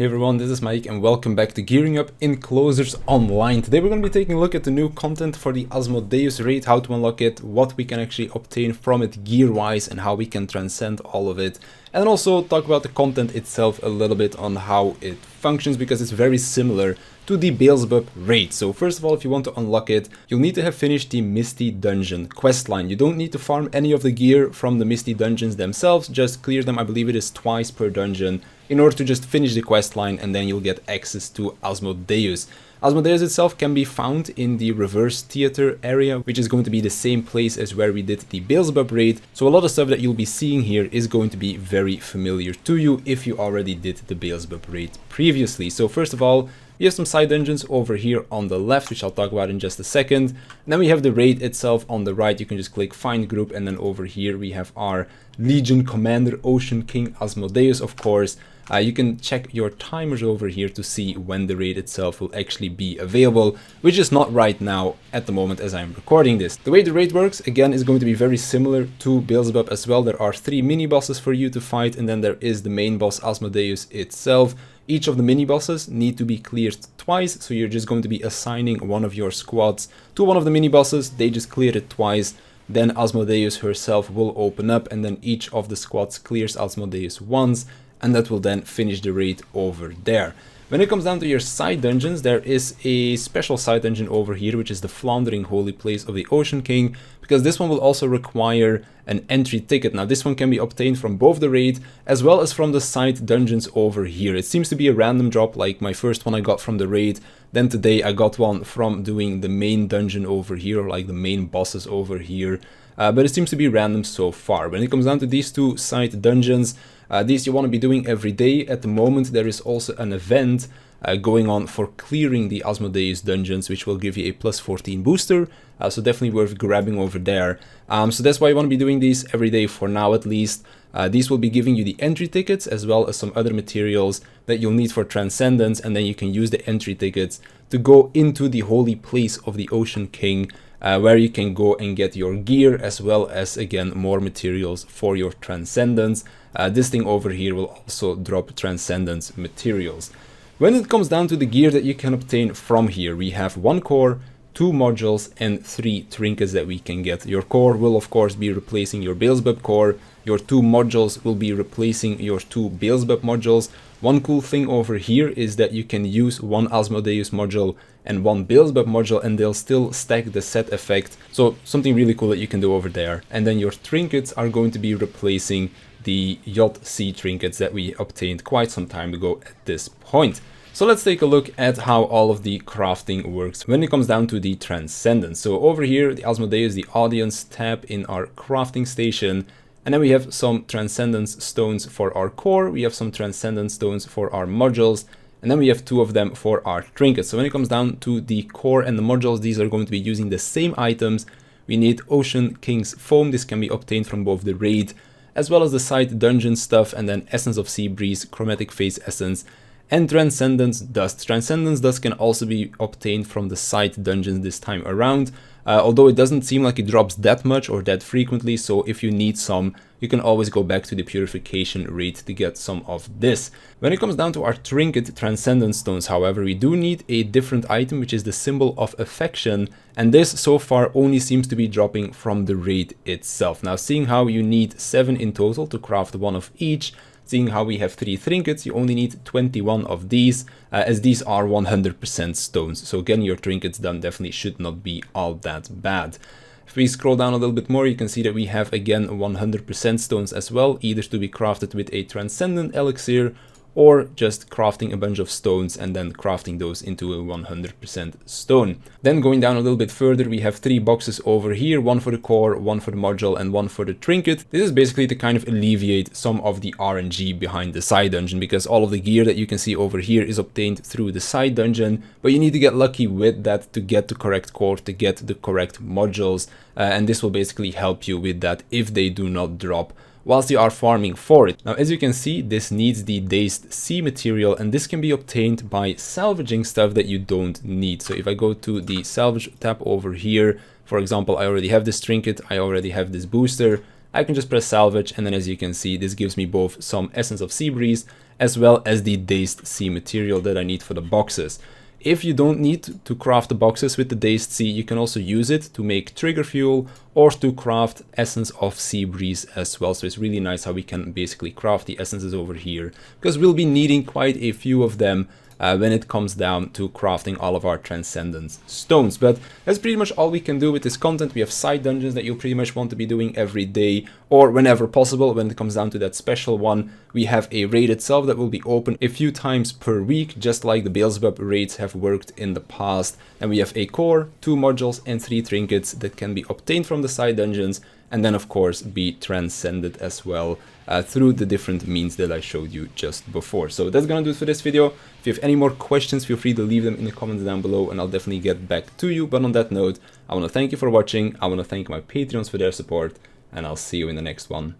Hey everyone, this is Mike and welcome back to Gearing Up Enclosures Online. Today we're going to be taking a look at the new content for the Asmodeus Raid, how to unlock it, what we can actually obtain from it gear-wise and how we can transcend all of it. And also talk about the content itself a little bit on how it functions because it's very similar to the Beelzebub Raid. So first of all, if you want to unlock it, you'll need to have finished the Misty Dungeon questline. You don't need to farm any of the gear from the Misty Dungeons themselves, just clear them, I believe it is twice per dungeon, in order to just finish the quest line, and then you'll get access to Asmodeus. Asmodeus itself can be found in the reverse theater area, which is going to be the same place as where we did the Beelzebub Raid. So a lot of stuff that you'll be seeing here is going to be very familiar to you if you already did the Beelzebub Raid previously. So first of all, we have some side dungeons over here on the left, which I'll talk about in just a second. And then we have the raid itself on the right. You can just click find group, and then over here we have our Legion Commander Ocean King Asmodeus, of course. You can check your timers over here to see when the raid itself will actually be available, which is not right now at the moment as I'm recording this. The way the raid works, again, is going to be very similar to Beelzebub as well. There are 3 mini bosses for you to fight, and then there is the main boss Asmodeus itself. Each of the mini bosses need to be cleared twice, so you're just going to be assigning one of your squads to one of the mini bosses. They just clear it twice. Then Asmodeus herself will open up, and then each of the squads clears Asmodeus once, and that will then finish the raid over there. When it comes down to your side dungeons, there is a special side dungeon over here, which is the Floundering Holy Place of the Ocean King, because this one will also require an entry ticket. Now this one can be obtained from both the raid as well as from the side dungeons over here. It seems to be a random drop, like my first one I got from the raid, then today I got one from doing the main dungeon over here, or like the main bosses over here. But it seems to be random so far. When it comes down to these 2 side dungeons, these you want to be doing every day. At the moment there is also an event going on for clearing the Asmodeus dungeons, which will give you a plus 14 booster, so definitely worth grabbing over there. So that's why you want to be doing these every day for now at least. These will be giving you the entry tickets as well as some other materials that you'll need for Transcendence, and then you can use the entry tickets to go into the Holy Place of the Ocean King, where you can go and get your gear as well as, again, more materials for your Transcendence. This thing over here will also drop Transcendence materials. When it comes down to the gear that you can obtain from here, we have 1 core, 2 modules and 3 trinkets that we can get. Your core will of course be replacing your Beelzebub core. Your 2 modules will be replacing your 2 Beelzebub modules. One cool thing over here is that you can use 1 Asmodeus module and 1 Beelzebub module, and they'll still stack the set effect. So something really cool that you can do over there. And then your trinkets are going to be replacing the Yacht Sea trinkets that we obtained quite some time ago at this point. So let's take a look at how all of the crafting works when it comes down to the Transcendence. So over here, the Asmodeus, the audience tab in our crafting station. And then we have some Transcendence stones for our core. We have some Transcendence stones for our modules. And then we have 2 of them for our trinkets. So when it comes down to the core and the modules, these are going to be using the same items. We need Ocean King's Foam. This can be obtained from both the raid as well as the side dungeon stuff. And then Essence of Sea Breeze, Chromatic Phase Essence, and Transcendence Dust. Transcendence Dust can also be obtained from the side dungeons this time around, although it doesn't seem like it drops that much or that frequently, so if you need some, you can always go back to the Purification Raid to get some of this. When it comes down to our trinket Transcendence Stones, however, we do need a different item, which is the Symbol of Affection, and this so far only seems to be dropping from the raid itself. Now, seeing how you need 7 in total to craft 1 of each, seeing how we have 3 trinkets, you only need 21 of these, as these are 100% stones. So getting your trinkets done definitely should not be all that bad. If we scroll down a little bit more, you can see that we have again 100% stones as well, either to be crafted with a Transcendent Elixir or just crafting a bunch of stones and then crafting those into a 100% stone. Then going down a little bit further, we have 3 boxes over here, 1 for the core, 1 for the module and 1 for the trinket. This is basically to kind of alleviate some of the RNG behind the side dungeon, because all of the gear that you can see over here is obtained through the side dungeon, but you need to get lucky with that to get the correct core, to get the correct modules, and this will basically help you with that if they do not drop whilst you are farming for it. Now, as you can see, this needs the Dazed Sea material, and this can be obtained by salvaging stuff that you don't need. So if I go to the salvage tab over here, for example, I already have this trinket, I already have this booster, I can just press salvage, and then as you can see, this gives me both some Essence of Sea Breeze as well as the Dazed Sea material that I need for the boxes. If you don't need to craft the boxes with the Dazed Sea, you can also use it to make trigger fuel or to craft Essence of Sea Breeze as well. So it's really nice how we can basically craft the essences over here, because we'll be needing quite a few of them when it comes down to crafting all of our Transcendence stones. But that's pretty much all we can do with this content. We have side dungeons that you'll pretty much want to be doing every day or whenever possible. When it comes down to that special one, we have a raid itself that will be open a few times per week, just like the Beelzebub raids have worked in the past. And we have a core, 2 modules and 3 trinkets that can be obtained from the side dungeons, and then of course be transcended as well through the different means that I showed you just before. So that's gonna do it for this video. If you have any more questions, feel free to leave them in the comments down below and I'll definitely get back to you. But on that note, I want to thank you for watching, I want to thank my Patreons for their support, and I'll see you in the next one.